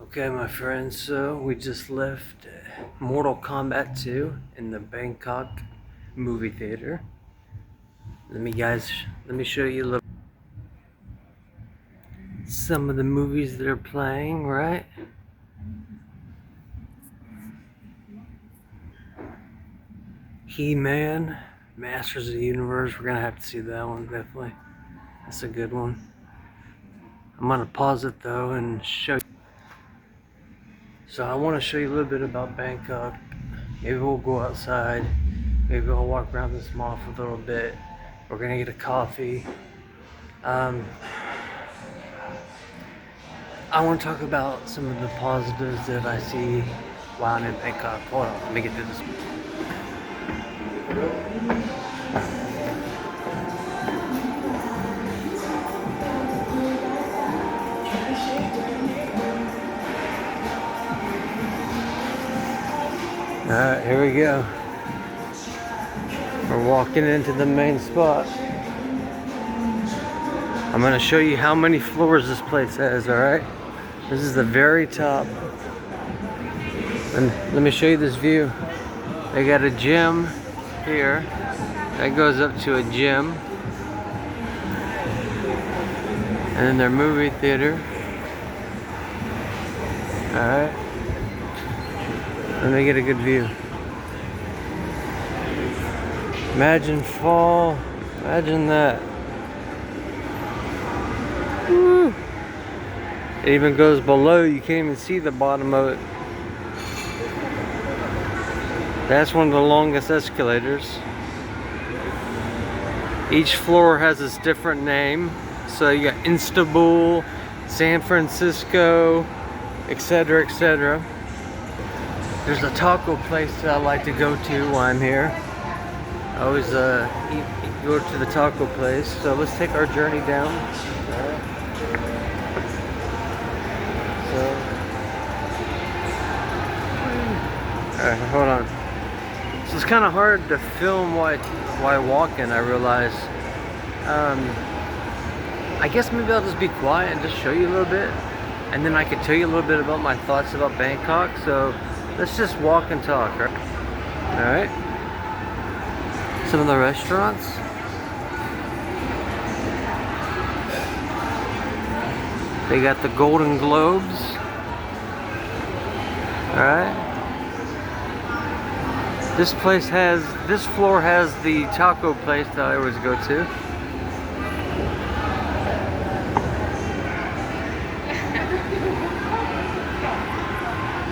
Okay, my friends, so we just left Mortal Kombat 2 in the Bangkok movie theater. Let me show you some of the movies that are playing, right? He-Man, Masters of the Universe, we're gonna have to see that one, definitely. That's a good one. I'm gonna pause it though and show you. So I want to show you a little bit about Bangkok. Maybe we'll go outside. Maybe I'll walk around this mall for a little bit. We're gonna get a coffee. I want to talk about some of the positives that I see while I'm in Bangkok. Hold on, let me get through this. Alright, here we go. We're walking into the main spot. I'm going to show you how many floors this place has, alright? This is the very top. And let me show you this view. They got a gym here. That goes up to a gym. And then their movie theater. Alright. Let me get a good view. Imagine fall. Imagine that. Woo. It even goes below. You can't even see the bottom of it. That's one of the longest escalators. Each floor has its different name. So you got Istanbul, San Francisco, etc., etc. There's a taco place that I like to go to while I'm here. I always go to the taco place. So let's take our journey down. Alright, hold on. So it's kind of hard to film while walking, I realize. I guess maybe I'll just be quiet and just show you a little bit. And then I could tell you a little bit about my thoughts about Bangkok. So let's just walk and talk, right? Alright. Some of the restaurants. They got the Golden Globes. Alright. This floor has the taco place that I always go to.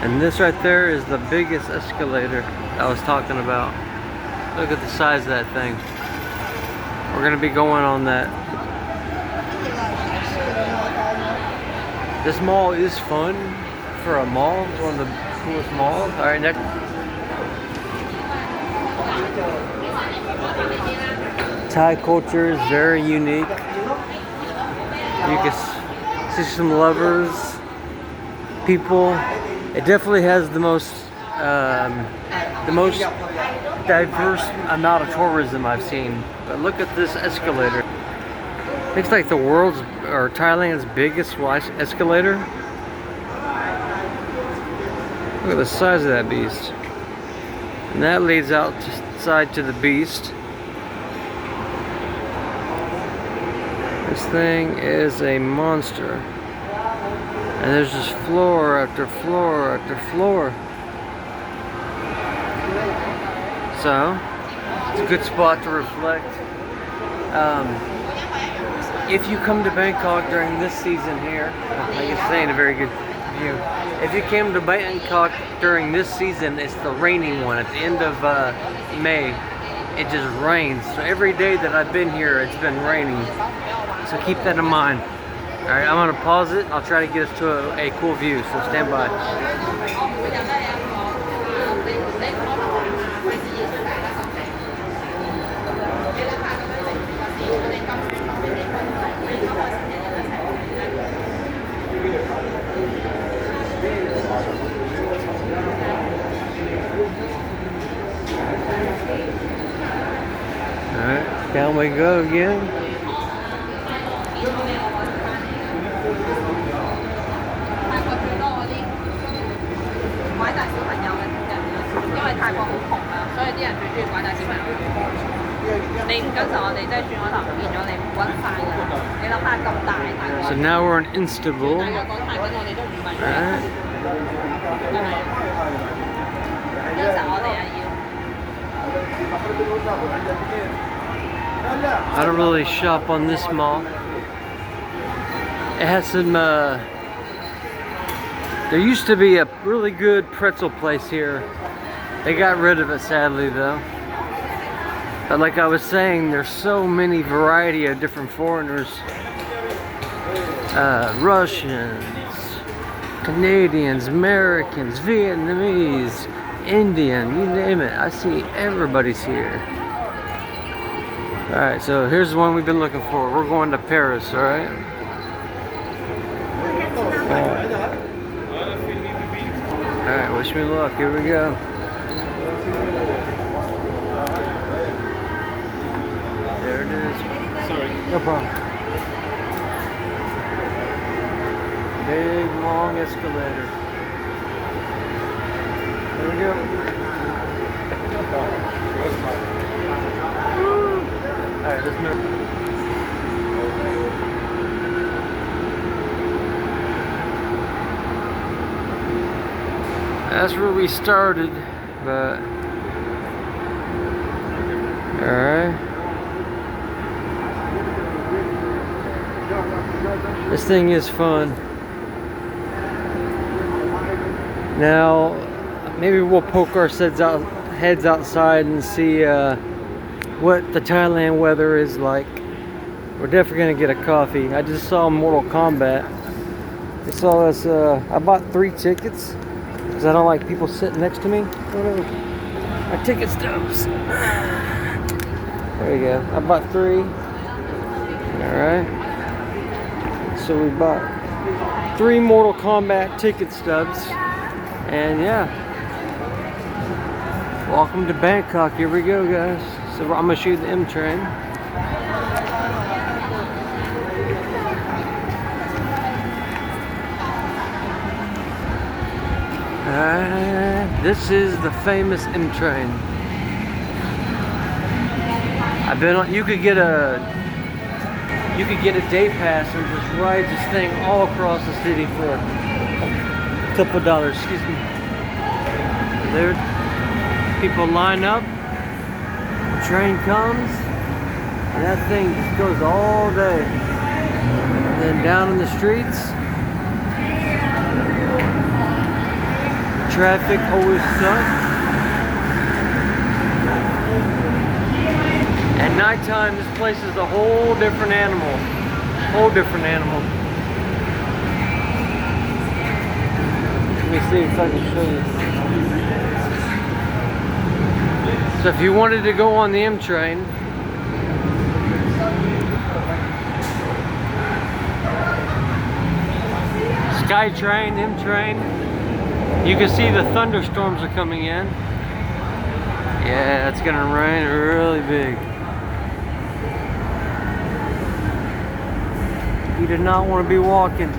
And this right there is the biggest escalator I was talking about. Look at the size of that thing. We're gonna be going on that. This mall is fun for a mall. It's one of the coolest malls. Alright, next. Thai culture is very unique. You can see some lovers, people. It definitely has the most diverse amount of tourism I've seen. But look at this escalator. It's like the world's or Thailand's biggest escalator. Look at the size of that beast. And that leads outside to the beast. This thing is a monster. And there's just floor after floor after floor. So, it's a good spot to reflect. If you come to Bangkok during this season here, like it's saying, a very good view. If you came to Bangkok during this season, it's the raining one. At the end of May, it just rains. So every day that I've been here, it's been raining. So keep that in mind. Alright, I'm going to pause it. I'll try to get us to a cool view, so stand by. Alright, down we go again. So now we're in Istanbul. Alright. I don't really shop on this mall. It has some, there used to be a really good pretzel place here. They got rid of it sadly though. But like I was saying, there's so many variety of different foreigners. Russians, Canadians, Americans, Vietnamese, Indian, you name it. I see everybody's here. Alright, so here's the one we've been looking for. We're going to Paris, alright? Alright, wish me luck. Here we go. There it is. Sorry. No problem. Big, long escalator. There we go. Alright, let's move. That's where we started, but alright. This thing is fun. Now, maybe we'll poke our heads outside and see what the Thailand weather is like. We're definitely gonna get a coffee. I just saw Mortal Kombat. I saw this. I bought 3 tickets because I don't like people sitting next to me. Whatever. My ticket stubs. There you go. I bought 3. All right. So we bought 3 Mortal Kombat ticket stubs. And yeah, welcome to Bangkok. Here we go, guys. So I'm gonna shoot the M train. This is the famous M train. I've been on. You could get a day pass and just ride this thing all across the city for a couple dollars. Excuse me. There, people line up. The train comes, and that thing just goes all day. And then down in the streets, traffic always sucks. At nighttime, this place is a whole different animal. Whole different animal. Let me see if I can show you. So if you wanted to go on the M train, Skytrain, M train, you can see the thunderstorms are coming in. Yeah, it's gonna rain really big. You do not want to be walking.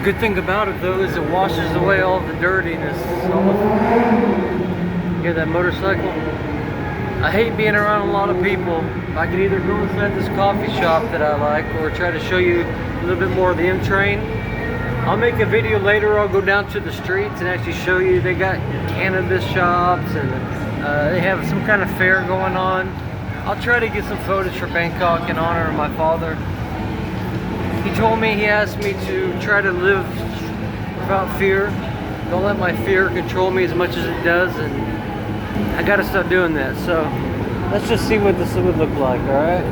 Good thing about it though is it washes away all the dirtiness. You hear that motorcycle? I hate being around a lot of people. I could either go inside this coffee shop that I like or try to show you a little bit more of the M train. I'll make a video later. I'll go down to the streets and actually show you. They got cannabis shops and they have some kind of fair going on. I'll try to get some footage for Bangkok in honor of my father. He told me, he asked me to try to live without fear. Don't let my fear control me as much as it does, and I gotta start doing that. So let's just see what this would look like, alright?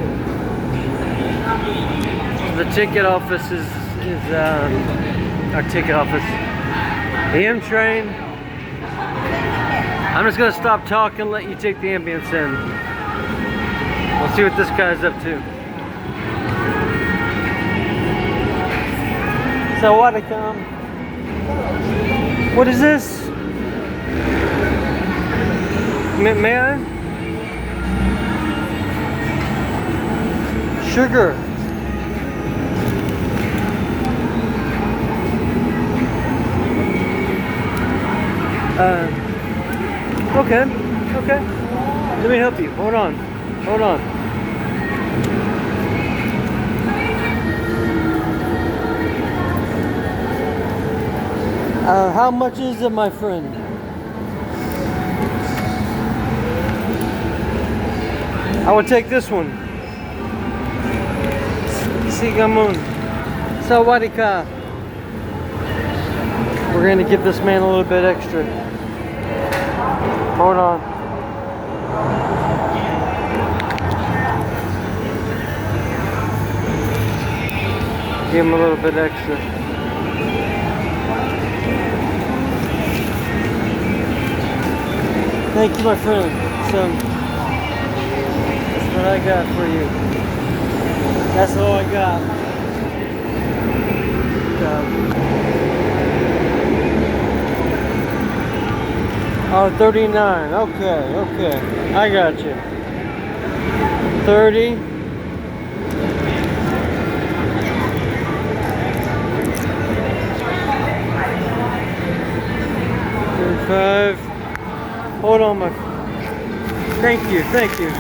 The ticket office is our ticket office. The M train. I'm just gonna stop talking and let you take the ambience in. We'll see what this guy's up to. So what to come? What is this? May I? Sugar. Okay. Okay. Let me help you. Hold on. Hold on. How much is it, my friend? I would take this one. Sigamun. Sawadika. We're going to give this man a little bit extra. Hold on. Give him a little bit extra. Thank you, my friend. So, that's what I got for you. That's all I got. Oh, 39. Okay, okay. I got you. 30. 35. Hold on, my. Thank you, thank you.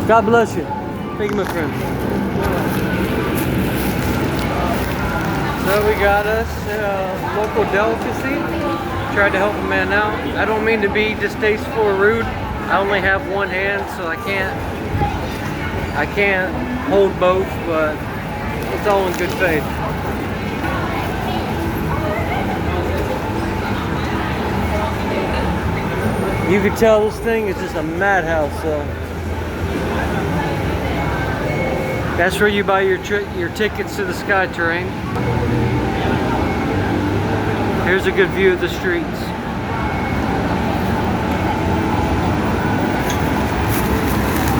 God bless you. Thank you, my friend. So we got us a local delicacy. Tried to help a man out. I don't mean to be distasteful or rude. I only have one hand, so I can't hold both, but it's all in good faith. You can tell this thing is just a madhouse, so that's where you buy your tickets to the Skytrain. Here's a good view of the streets.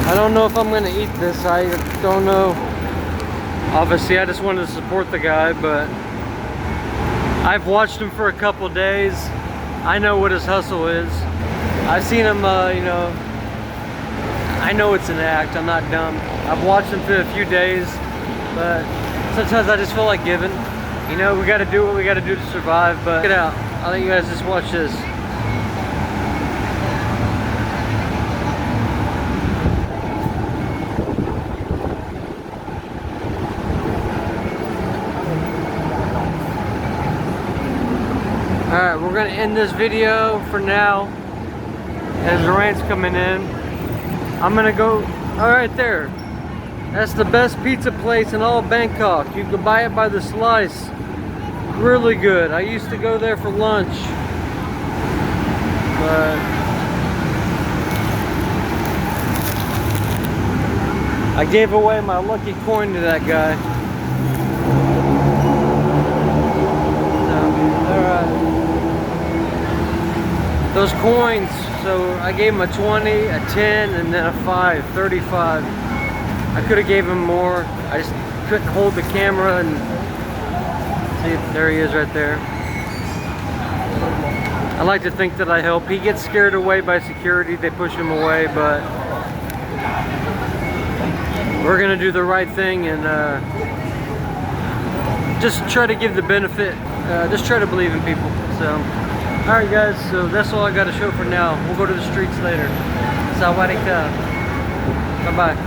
I don't know if I'm gonna eat this. I don't know. Obviously, I just wanted to support the guy, but I've watched him for a couple days. I know what his hustle is. I've seen him, you know, I know it's an act. I'm not dumb. I've watched him for a few days, but sometimes I just feel like giving. You know, we gotta do what we gotta do to survive, but check it out. I'll let you guys just watch this. Alright, we're gonna end this video for now as the rain's coming in. I'm gonna go, alright there. That's the best pizza place in all of Bangkok. You can buy it by the slice. Really good. I used to go there for lunch. But I gave away my lucky coin to that guy. Alright. Those coins, so I gave him a 20, a 10, and then a 5, 35. I could have gave him more. I just couldn't hold the camera and see, there he is right there. I like to think that I help. He gets scared away by security. They push him away, but we're gonna do the right thing and just try to give the benefit. Just try to believe in people. So, all right, guys. So that's all I got to show for now. We'll go to the streets later. Sawadika. Bye bye.